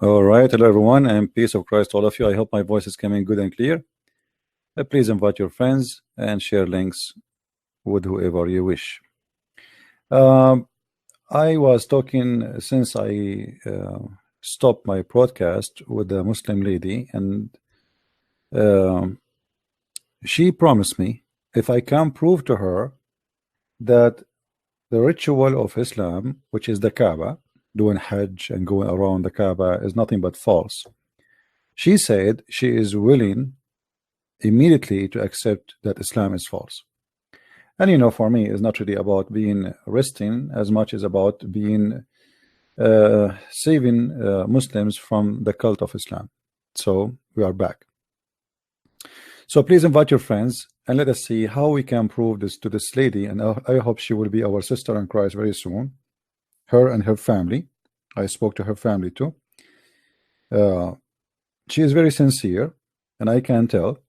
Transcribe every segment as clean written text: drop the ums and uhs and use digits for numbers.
All right, hello everyone, and peace of Christ to all of you. I hope my voice is coming good and clear. Please invite your friends and share links with whoever you wish. I was talking since I stopped my broadcast with a Muslim lady, and she promised me if I can prove to her that the ritual of Islam, which is the Kaaba, doing Hajj and going around the Kaaba, is nothing but false. She said she is willing immediately to accept that Islam is false. And you know, for me, it's not really about being resting as much as about being saving Muslims from the cult of Islam. So we are back. So please invite your friends and let us see how we can prove this to this lady, and I hope she will be our sister in Christ very soon. Her and her family. I spoke to her family too. She is very sincere, and I can tell.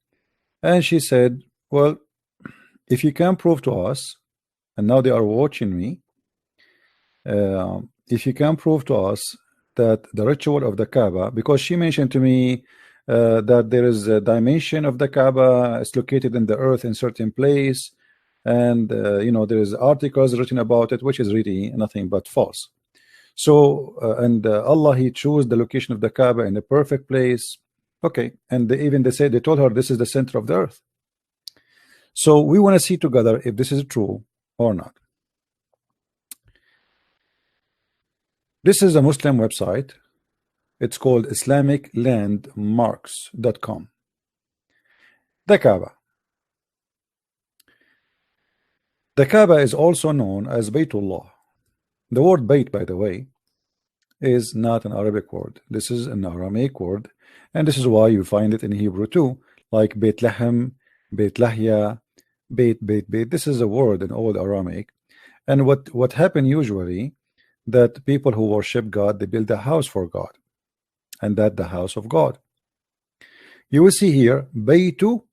And she said, well, if you can prove to us, and now they are watching me, if you can prove to us that the ritual of the Kaaba, because she mentioned to me that there is a dimension of the Kaaba, it's located in the earth in certain place, and you know, there is articles written about it, which is really nothing but false. So and Allah, he chose the location of the Kaaba in a perfect place. Okay, and they said, they told her this is the center of the earth. So we want to see together if this is true or not. This is a Muslim website. It's called IslamicLandmarks.com. The Kaaba. The Kaaba is also known as Baytullah. The word Bayt, by the way, is not an Arabic word. This is an Aramaic word, and this is why you find it in Hebrew too, like Beit Lahem, Beit Lahya, Beit. This is a word in old Aramaic. And what happened usually, that people who worship God, they build a house for God, and that the house of God. You will see here Baytu.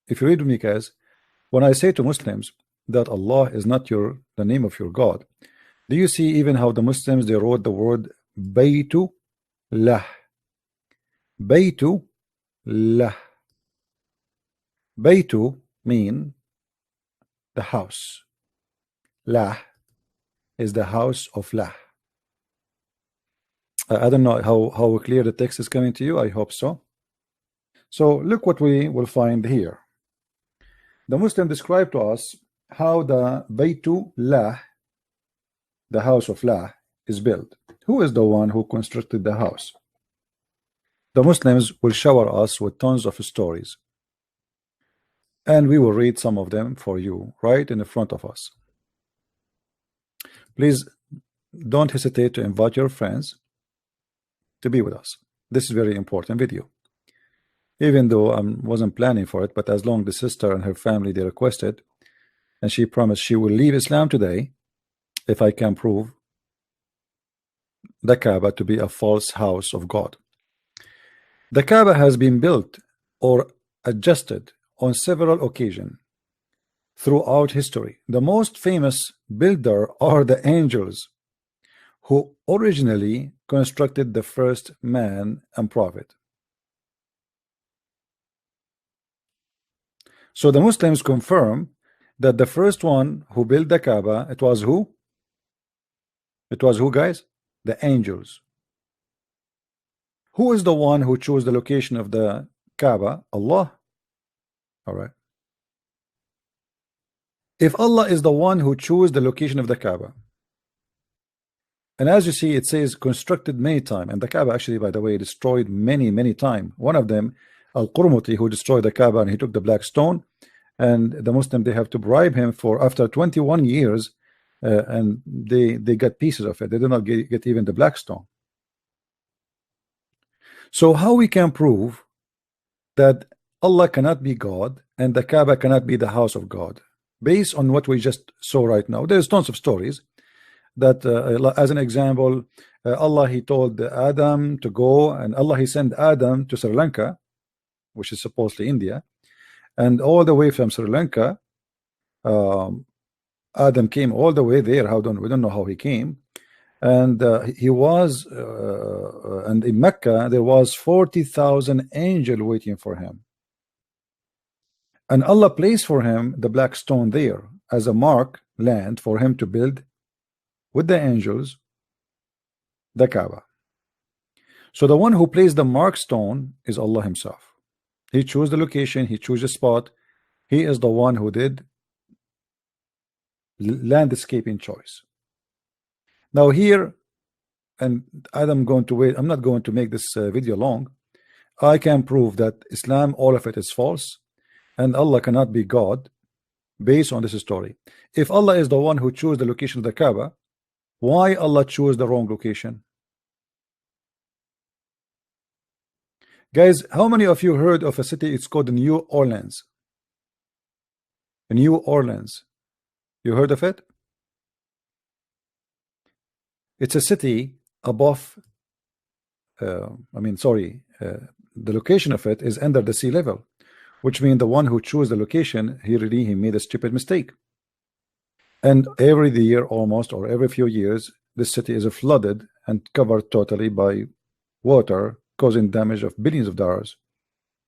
If you read with me, guys, when I say to Muslims that Allah is not the name of your God, do you see even how the Muslims, they wrote the word Baytu lah? Baytu lah. Baytu mean the house. Lah is the house of Lah. I don't know how clear the text is coming to you. I hope so. So look what we will find here. The Muslim described to us how the Baytu Lah, the house of Lah, is built. Who is the one who constructed the house? The Muslims will shower us with tons of stories, and we will read some of them for you right in the front of us. Please don't hesitate to invite your friends to be with us. This is a very important video, even though I wasn't planning for it, but as long as the sister and her family, they requested, and she promised she will leave Islam today if I can prove the Kaaba to be a false house of God. The Kaaba has been built or adjusted on several occasions throughout history. The most famous builder are the angels, who originally constructed the first man and prophet. So the Muslims confirm that the first one who built the Kaaba, it was who? It was who, guys? The angels. Who is the one who chose the location of the Kaaba? Allah. All right. If Allah is the one who chose the location of the Kaaba, and as you see, it says constructed many times, and the Kaaba actually, by the way, destroyed many times. One of them, Al-Qurmuti, who destroyed the Kaaba, and he took the black stone, and the Muslim, they have to bribe him for after 21 years, and they got pieces of it. They did not get even the black stone. So how we can prove that Allah cannot be God and the Kaaba cannot be the house of God? Based on what we just saw right now, there's tons of stories that as an example, Allah, he told Adam to go, and Allah, he sent Adam to Sri Lanka, which is supposedly India, and all the way from Sri Lanka Adam came all the way there. We don't know how he came. And he was and in Mecca there was 40,000 angels waiting for him, and Allah placed for him the black stone there as a mark land for him to build with the angels the Kaaba. So the one who placed the mark stone is Allah himself. He chose the location, he chose the spot. He is the one who did landscaping choice. Now here, and I'm going to wait, I'm not going to make this video long. I can prove that Islam, all of it is false, and Allah cannot be God based on this story. If Allah is the one who chose the location of the Kaaba, why Allah chose the wrong location? Guys, how many of you heard of a city? It's called New Orleans. New Orleans. You heard of it? It's a city above the location of it is under the sea level, which means the one who chose the location, he made a stupid mistake. And every year almost, or every few years, this city is flooded and covered totally by water, causing damage of billions of dollars.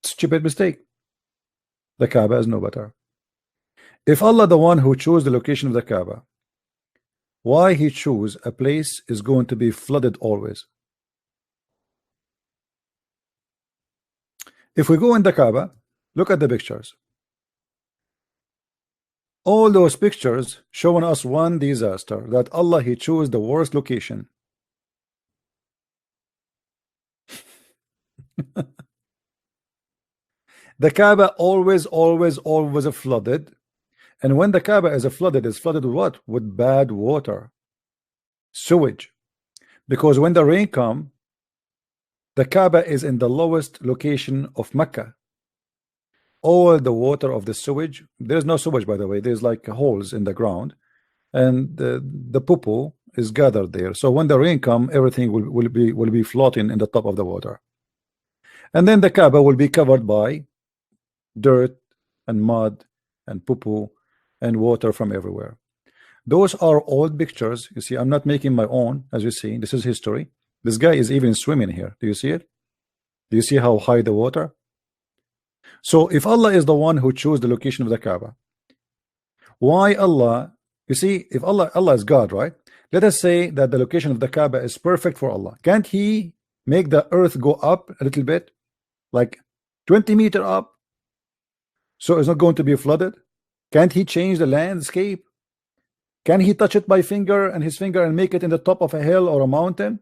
Stupid mistake. The Kaaba is no better. If Allah, the one who chose the location of the Kaaba, why he chose a place is going to be flooded always? If we go in the Kaaba, look at the pictures. All those pictures showing us one disaster, that Allah, he chose the worst location. The Kaaba always flooded. And when the Kaaba is flooded, it's flooded with what? With bad water, sewage. Because when the rain comes, the Kaaba is in the lowest location of Mecca. All the water of the sewage, there's no sewage, by the way, there's like holes in the ground, and the poo-poo is gathered there. So when the rain comes, everything will be floating in the top of the water. And then the Kaaba will be covered by dirt and mud and poo-poo and water from everywhere. Those are old pictures. You see, I'm not making my own. As you see, this is history. This guy is even swimming here. Do you see it? Do you see how high the water? So if Allah is the one who chose the location of the Kaaba, why Allah? You see, if Allah is God, right? Let us say that the location of the Kaaba is perfect for Allah. Can't he make the earth go up a little bit, like 20 meters up, so it's not going to be flooded? Can't he change the landscape? Can he touch it by finger and his finger and make it in the top of a hill or a mountain?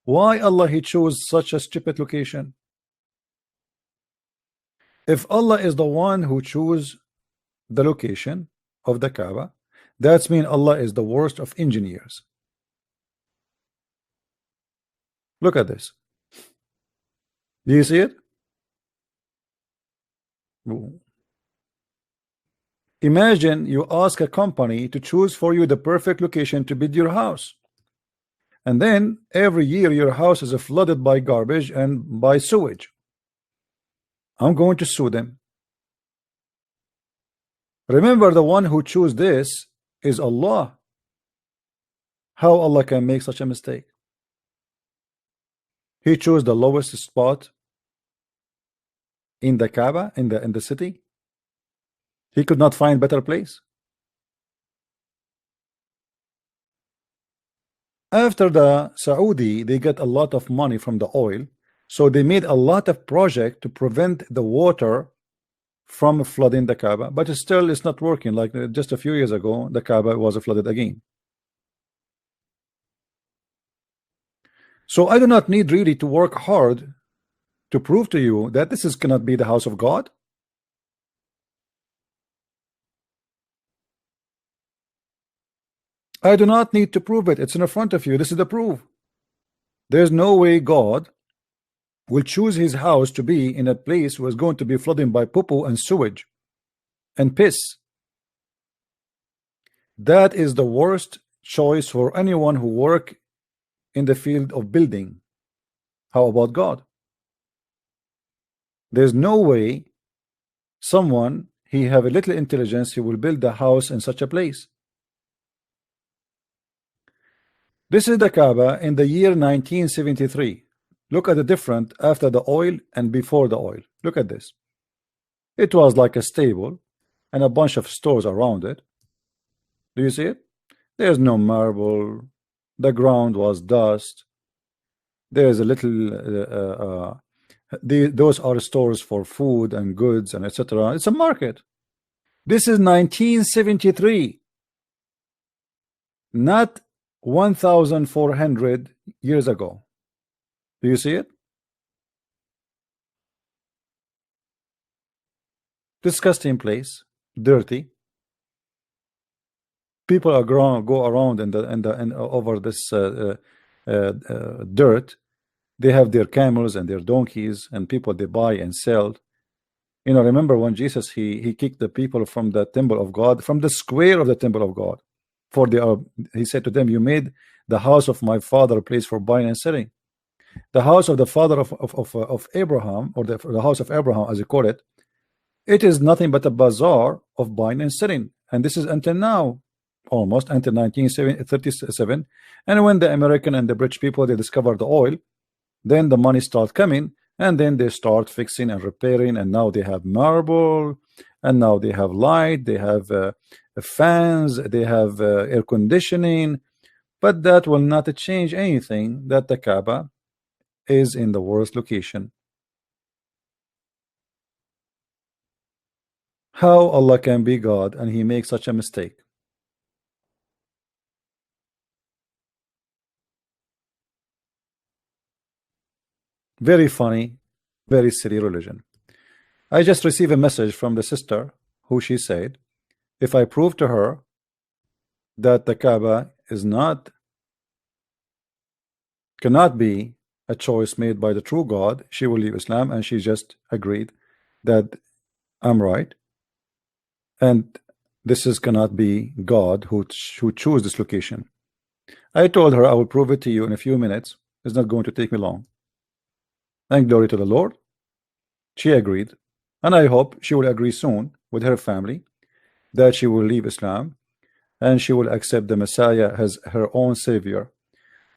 Why Allah he chose such a stupid location? If Allah is the one who chose the location of the Kaaba, that's mean Allah is the worst of engineers. Look at this. Do you see it? Imagine you ask a company to choose for you the perfect location to build your house, and then every year your house is flooded by garbage and by sewage. I'm going to sue them. Remember, the one who chose this is Allah. How Allah can make such a mistake? He chose the lowest spot in the Kaaba, in the city. He could not find better place. After the Saudi, they get a lot of money from the oil, so they made a lot of project to prevent the water from flooding the Kaaba, but still it's not working. Like just a few years ago, the Kaaba was flooded again. So I do not need really to work hard to prove to you that this cannot be the house of God. I do not need to prove it. It's in front of you. This is the proof. There's no way God will choose his house to be in a place where it's going to be flooding by poo-poo and sewage and piss. That is the worst choice for anyone who work in the field of building. How about God? There's no way someone he have a little intelligence, he will build a house in such a place. This is the Kaaba in the year 1973. Look at the difference after the oil and before the oil. Look at this. It was like a stable and a bunch of stores around it. Do you see it? There's no marble. The ground was dust. There's a little those are stores for food and goods and etc. It's a market. This is 1973, not 1400 years ago. Do you see it? Disgusting place, dirty. People are go around in the over this dirt. They have their camels and their donkeys, and people they buy and sell. You know, remember when Jesus he kicked the people from the temple of God, from the square of the temple of God, for they are. He said to them, "You made the house of my father a place for buying and selling." The house of the father of Abraham, or the house of Abraham, as you call it, it is nothing but a bazaar of buying and selling, and this is until now, almost until 1937. And when the American and the British people they discovered the oil, then the money start coming, and then they start fixing and repairing, and now they have marble, and now they have light, they have fans, they have air conditioning, but that will not change anything that the Kaaba is in the worst location. How Allah can be God and he makes such a mistake? Very funny, very silly religion. I just received a message from the sister who she said, if I prove to her that the Kaaba is not, cannot be a choice made by the true God, she will leave Islam, and she just agreed that I'm right, and this is cannot be God who choose this location. I told her I will prove it to you in a few minutes. It's not going to take me long. And glory to the Lord. She agreed, and I hope she will agree soon with her family that she will leave Islam and she will accept the Messiah as her own savior.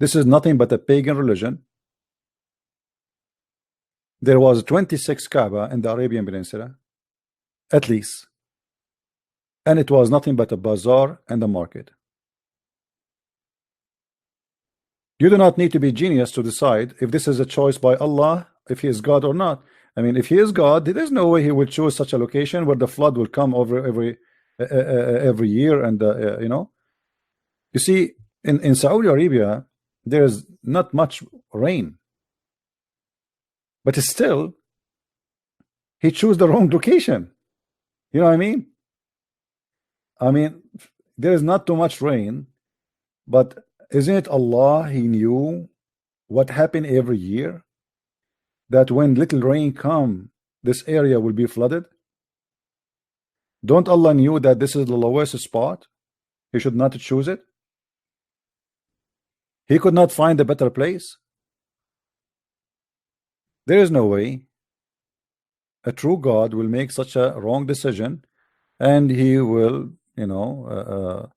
This is nothing but a pagan religion. There was 26 Kaaba in the Arabian Peninsula, at least, and it was nothing but a bazaar and a market. You do not need to be genius to decide if this is a choice by Allah, if he is God or not. I mean, if he is God, there is no way he will choose such a location where the flood will come over every year, and you know, you see, in Saudi Arabia, there's not much rain, but still, he chose the wrong location. You know what I mean? I mean, there is not too much rain, but isn't it Allah? He knew what happened every year, that when little rain come, this area will be flooded. Don't Allah knew that this is the lowest spot? He should not choose it. He could not find a better place. There is no way a true God will make such a wrong decision, and he will, you know,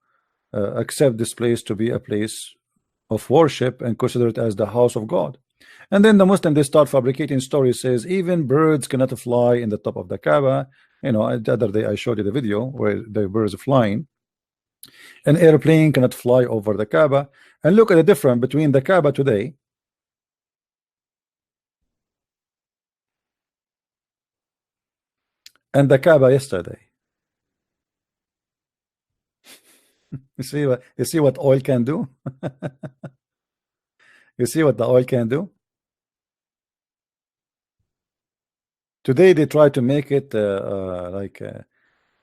accept this place to be a place of worship and consider it as the house of God. And then the Muslim they start fabricating stories, says even birds cannot fly in the top of the Kaaba. You know, the other day I showed you the video where the birds are flying. An airplane cannot fly over the Kaaba. And look at the difference between the Kaaba today and the Kaaba yesterday. You see what oil can do? You see what the oil can do? Today they try to make it like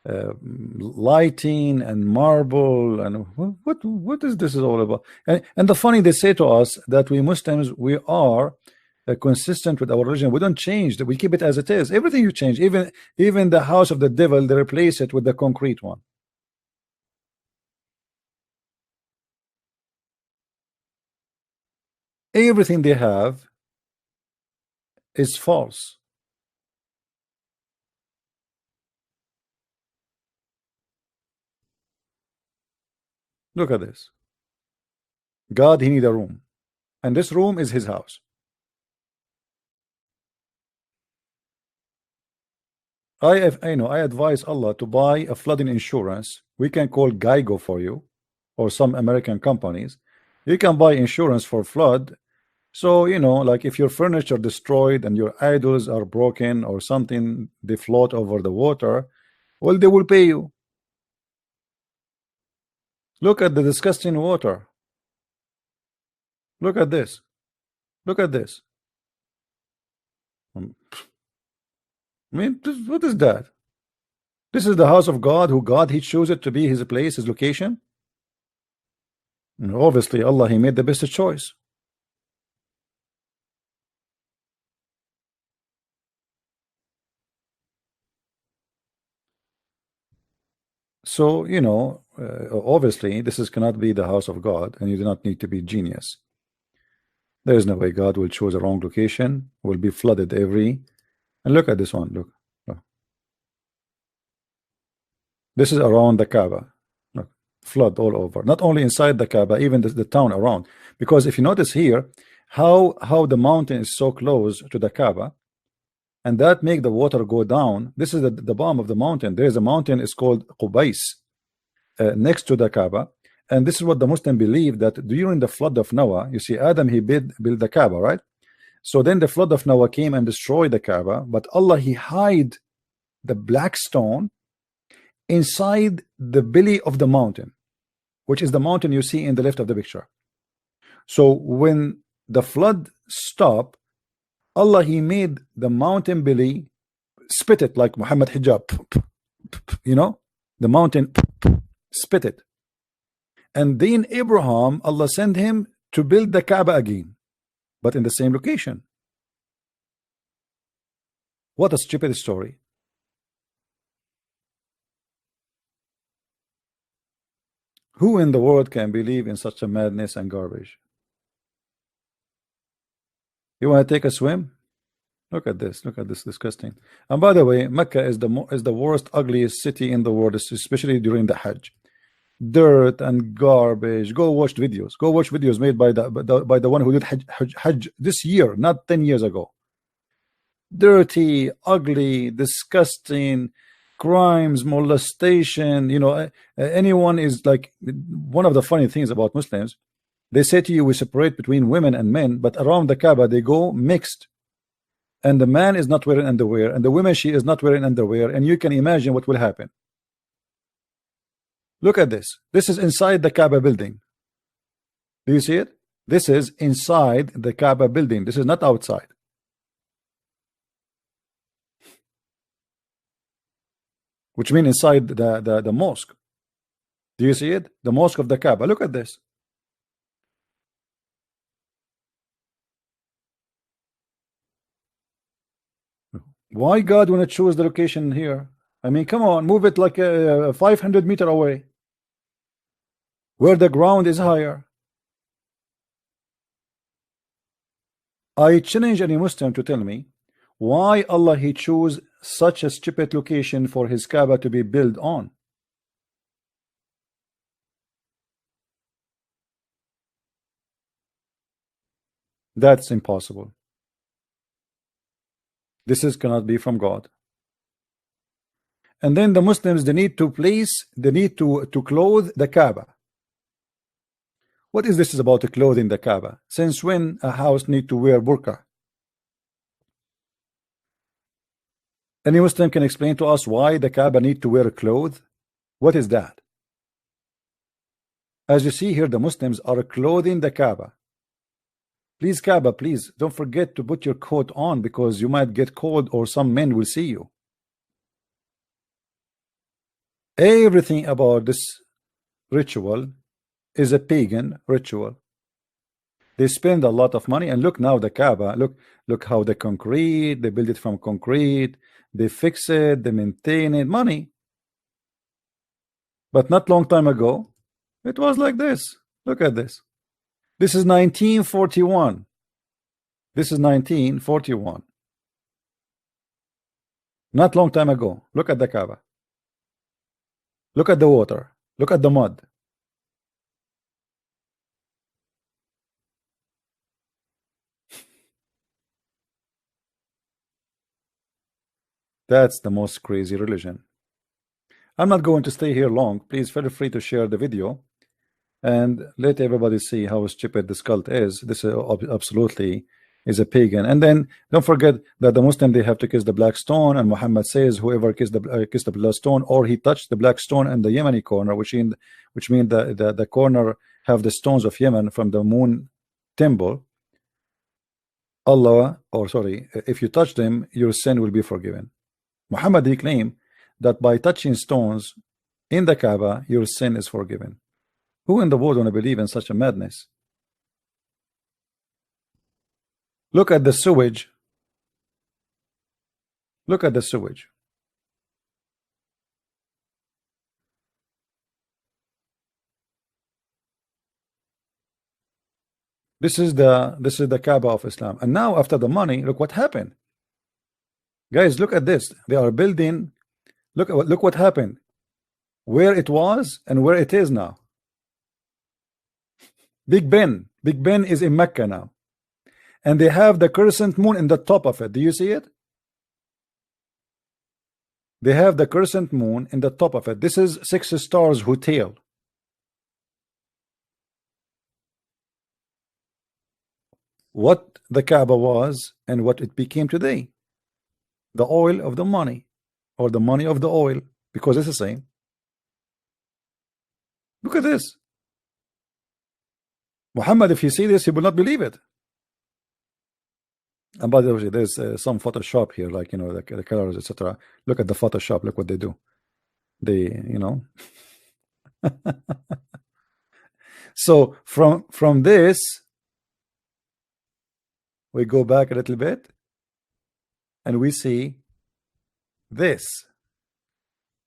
lighting and marble, and what is this is all about? And the funny, they say to us that we Muslims, we are consistent with our religion. We don't change that, we keep it as it is. Everything you change, even the house of the devil, they replace it with the concrete one. Everything they have is false. Look at this. God, he need a room, and this room is his house. I advise Allah to buy a flooding insurance. We can call Geico for you, or some American companies. You can buy insurance for flood. So, like if your furniture destroyed and your idols are broken or something, they float over the water, well, they will pay you. Look at the disgusting water. Look at this. Look at this. I mean, what is that? This is the house of God, who God, he chose it to be his place, his location. And obviously, Allah, he made the best choice. So, obviously, cannot be the house of God, and you do not need to be genius. There is no way God will choose a wrong location, will be flooded every. And look at this one. Look. This is around the Kaaba. Look, flood all over. Not only inside the Kaaba, even the town around. Because if you notice here, how the mountain is so close to the Kaaba, and that make the water go down. This is the bottom of the mountain. There is a mountain, it's called Qubais, next to the Kaaba. And this is what the Muslim believe, that during the flood of Noah, you see Adam, he built the Kaaba, right? So then the flood of Noah came and destroyed the Kaaba, but Allah, he hide the black stone inside the belly of the mountain, which is the mountain you see in the left of the picture. So when the flood stopped, Allah, he made the mountain belly spit it like Muhammad hijab, the mountain spit it. And then Abraham, Allah sent him to build the Kaaba again, but in the same location. What a stupid story. Who in the world can believe in such a madness and garbage? You want to take a swim? Look at this. Look at this disgusting. And by the way, Mecca is the worst, ugliest city in the world, especially during the Hajj. Dirt and garbage. Go watch videos. Go watch videos made by the one who did Hajj this year, not 10 years ago. Dirty, ugly, disgusting, crimes, molestation. Anyone is like, one of the funny things about Muslims, they say to you, we separate between women and men, but around the Kaaba they go mixed, and the man is not wearing underwear, and the woman, she is not wearing underwear, and you can imagine what will happen. Look at this. This is inside the Kaaba building. Do you see it? This is inside the Kaaba building. This is not outside. Which means inside the mosque. Do you see it? The mosque of the Kaaba. Look at this. Why God want to choose the location here? I mean, come on, move it like 500 meters away, where the ground is higher. I challenge any Muslim to tell me why Allah, he chose such a stupid location for his Kaaba to be built on. That's impossible. This cannot be from God. And then the Muslims, they need to clothe the Kaaba. What is this about clothing the Kaaba? Since when a house need to wear burqa? Any Muslim can explain to us why the Kaaba need to wear clothes? What is that? As you see here, the Muslims are clothing the Kaaba. Please, Kaaba, please don't forget to put your coat on, because you might get cold or some men will see you. Everything about this ritual is a pagan ritual. They spend a lot of money, and look now the Kaaba, look how the concrete, they build it from concrete, they fix it, they maintain it, money. But not long time ago, it was like this. Look at this. This is 1941. This is 1941. Not long time ago. Look at the Kaaba. Look at the water. Look at the mud. That's the most crazy religion. I'm not going to stay here long. Please feel free to share the video and let everybody see how stupid this cult is. This is absolutely is a pagan. And then don't forget that the Muslim, they have to kiss the black stone, and Muhammad says whoever kissed the black stone, or he touched the black stone in the Yemeni corner, which means the corner have the stones of Yemen from the moon temple. Allah, or sorry, if you touch them, your sin will be forgiven. Muhammad, he claimed that by touching stones in the Kaaba, your sin is forgiven. Who in the world want to believe in such a madness? Look at the sewage. Look at the sewage. This is the Kaaba of Islam. And now after the money, look what happened. Guys, look at this. They are building. Look what happened. Where it was and where it is now. Big Ben is in Mecca now. And they have the crescent moon in the top of it. Do you see it? They have the crescent moon in the top of it. This is 6 stars hotel. What the Kaaba was and what it became today. The oil of the money, or the money of the oil, because it's the same. Look at this. Muhammad, if you see this, he will not believe it. And by the way, there's some Photoshop here, like, you know, the colors, etc. Look at the Photoshop. Look what they do. They, you know. So from this, we go back a little bit, and we see this.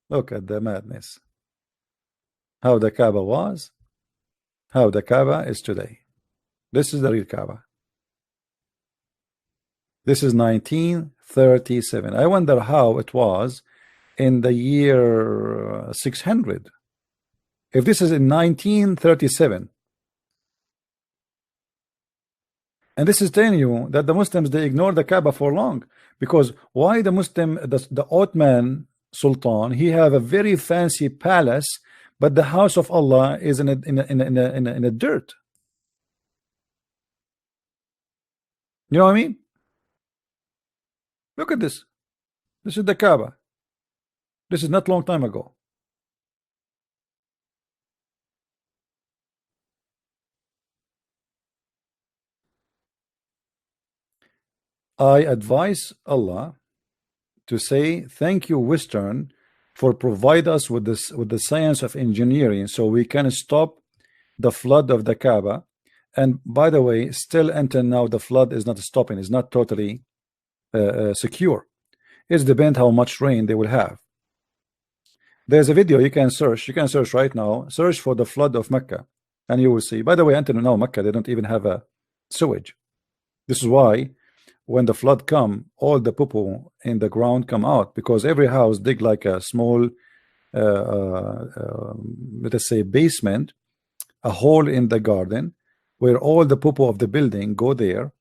Look at the madness. How the Kaaba was, how the Kaaba is today. This is the real Kaaba. This is 1937. I wonder how it was in the year 600. If this is in 1937, and this is telling you that the Muslims, they ignore the Kaaba for long, because why the Muslim, the Ottoman Sultan, he have a very fancy palace, but the house of Allah is in a dirt. You know what I mean? Look at this. This is the Kaaba. This is not long time ago. I advise Allah to say thank you, Western, for provide us with this, with the science of engineering, so we can stop the flood of the Kaaba. And by the way, still until now, the flood is not stopping. It's not totally secure. It depends how much rain they will have. There's a video you can search. You can search right now. Search for the flood of Mecca, and you will see. By the way, until now, Mecca, they don't even have a sewage. This is why when the flood come, all the poo-poo in the ground come out, because every house dig like a small, let us say, basement, a hole in the garden, where all the poo-poo of the building go there,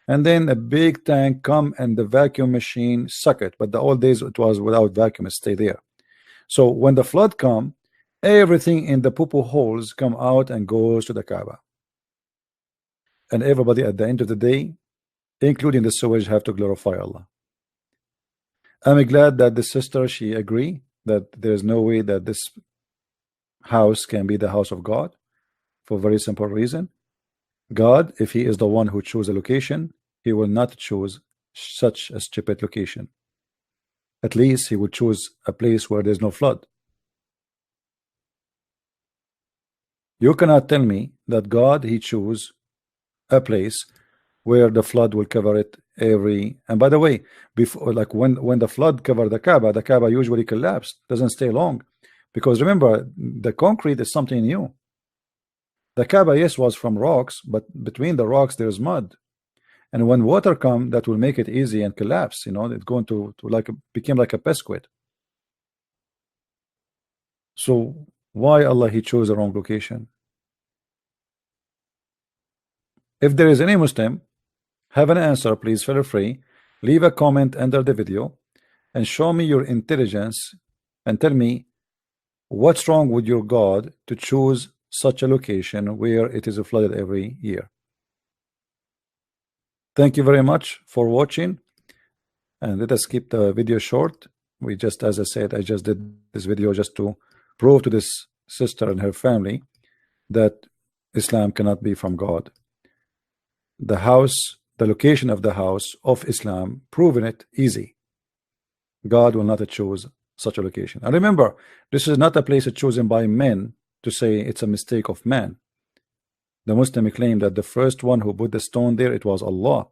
and then a big tank come and the vacuum machine suck it. But the old days it was without vacuum, it stay there. So when the flood come, everything in the poo-poo holes come out and goes to the Kaaba. And everybody at the end of the day, including the sewage, have to glorify Allah. I'm glad that the sister, she agree that there's no way that this house can be the house of God, for a very simple reason. God, if he is the one who chose a location, he will not choose such a stupid location. At least he would choose a place where there's no flood. You cannot tell me that God, he chose a place where the flood will cover it every. And by the way, before, like when the flood covered the Kaaba usually collapsed, doesn't stay long, because remember, the concrete is something new. The Kaaba, yes, was from rocks, but between the rocks there's mud, and when water come, that will make it easy and collapse. You know, it's going to like became like a biscuit. So why Allah he chose the wrong location? If there is any Muslim have an answer, please feel free, leave a comment under the video, and show me your intelligence and tell me what's wrong with your God to choose such a location where it is flooded every year. Thank you very much for watching, and let us keep the video short. We just, as I said, I just did this video just to prove to this sister and her family that Islam cannot be from God. The house, the location of the house of Islam, proven it easy. God will not choose such a location. And remember, this is not a place chosen by men to say it's a mistake of man. The Muslim claim that the first one who put the stone there, it was Allah,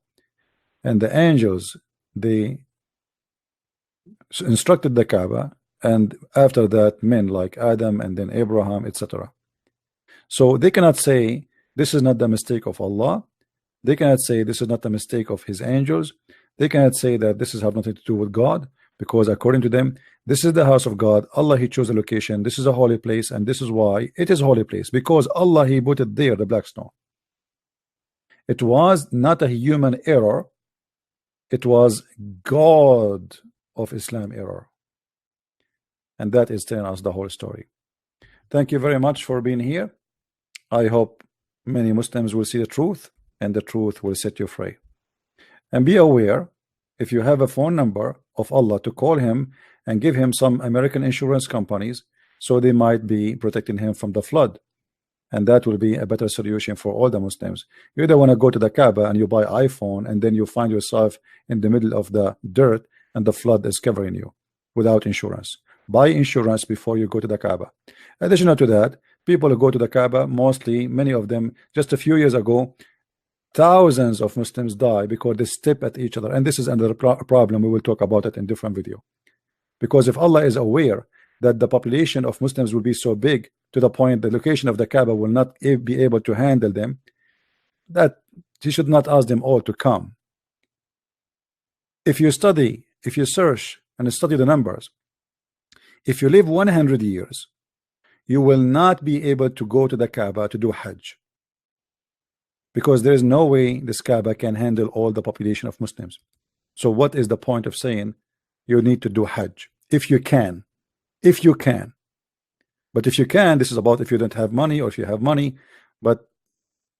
and the angels, they instructed the Kaaba, and after that men like Adam and then Abraham, etc. So they cannot say this is not the mistake of Allah. They cannot say this is not the mistake of his angels. They cannot say that this is have nothing to do with God, because according to them, this is the house of God. Allah, he chose a location. This is a holy place, and this is why it is a holy place, because Allah, he put it there, the black stone. It was not a human error. It was God of Islam error. And that is telling us the whole story. Thank you very much for being here. I hope many Muslims will see the truth, and the truth will set you free. And be aware, if you have a phone number of Allah, to call him and give him some American insurance companies, so they might be protecting him from the flood. And that will be a better solution for all the Muslims. You either want to go to the Kaaba and you buy iPhone, and then you find yourself in the middle of the dirt and the flood is covering you without insurance. Buy insurance before you go to the Kaaba. Additional to that, people who go to the Kaaba, mostly, many of them, just a few years ago, thousands of Muslims die because they step at each other. And this is another problem. We will talk about it in different video. Because if Allah is aware that the population of Muslims will be so big to the point the location of the Kaaba will not be able to handle them, that he should not ask them all to come. If you study, if you search and study the numbers, if you live 100 years, you will not be able to go to the Kaaba to do Hajj, because there is no way this Kaaba can handle all the population of Muslims. So what is the point of saying you need to do Hajj? If you can, if you can. But if you can, this is about if you don't have money, or if you have money. But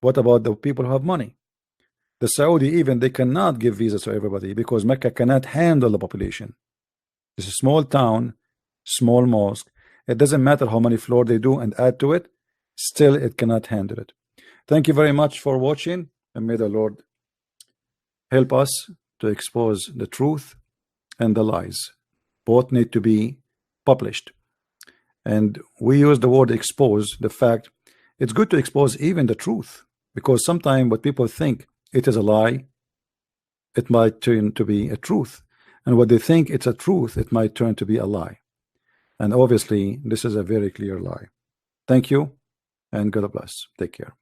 what about the people who have money? The Saudi, even they cannot give visas to everybody, because Mecca cannot handle the population. It's a small town, small mosque. It doesn't matter how many floors they do and add to it, still it cannot handle it. Thank you very much for watching, and may the Lord help us to expose the truth and the lies. Both need to be published. And we use the word expose, the fact it's good to expose even the truth, because sometimes what people think it is a lie, it might turn to be a truth. And what they think it's a truth, it might turn to be a lie. And obviously, this is a very clear lie. Thank you, and God bless. Take care.